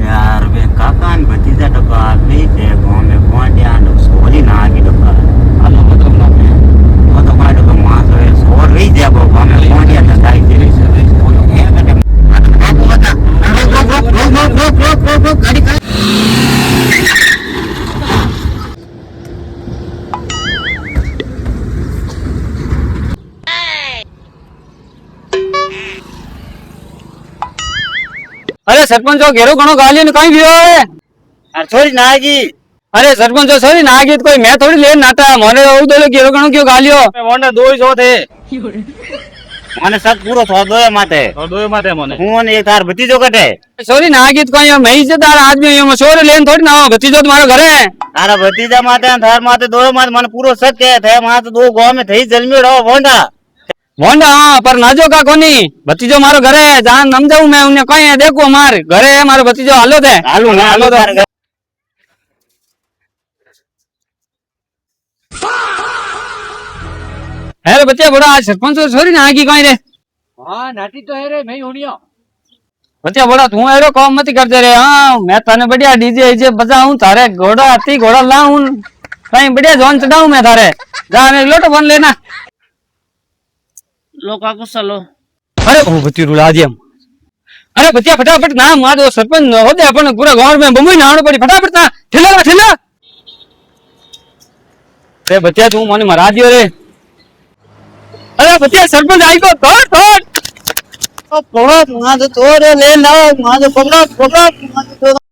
यार वे काका ने भतीजा डब्बा नहीं थे गांव में पहुंचे आंडो सोरी ना आगे डब्बा आलो मतलब ना मैं वो तो मार डब्बा मां से सोर रही जा वो गांव में पहुंचे था दाई से वो तो है कटे वो बता रो गाड़ी का अरे सरपंच घेरो घणो गालियो ने कहीं गयो है अरे छोरी नागी अरे सरपंच सॉरी ना गीत कोई मैं थोड़ी लेन नाता मोने उदलो घेरो घणो क्यों गालियो मोने दो ही जो थे माने सब पूरो थो दोय माते मोने हूं ने एक तार भतीजो कटे सॉरी ना गीत कोई मैं इज्जतदार आदमी हूं छोरे लेन थोड़ी ना भतीजो तुम्हारो घर है तारा भतीजा माते थार माते दो माते मन पूरो सच कहे थे मां तो दो गांव में थई जन्मियो रहो बोंडा मोंडा हाँ पर नाजो का कोनी भतीजो मारो घर है जान समझाऊ मैं उन्हें कहीं देखो मार घर है मारो भतीजो हालो थे हालो तो अरे बच्चे बड़ा आज सरपंच सॉरी ना आगी कहीं रे हाँ नाटी तो है रे मैं होनियो बच्चा बड़ा तू एरो काम मत करते रे हाँ मैं तने बढ़िया डीजे बजाऊं थारे घोड़ा हाथी घोड़ा लाऊं कहीं बढ़िया जोन चढ़ाऊं मैं थारे जा मैं लोटो बन लेना लोका को चलो अरे ओ बच्ची रुला दिया अरे बच्चा फटाफट ना मार दो सरपंच हो दे अपन पूरा गांव में बम्बई नाड़ो पड़ी फटाफट ना ठेला रे बच्चा तू मोने मरा दियो रे अरे बच्चा सरपंच आई को तोड़ पकड़ो मां तो तोरे ले ना मां तो पकड़ो मां तो पकड़ो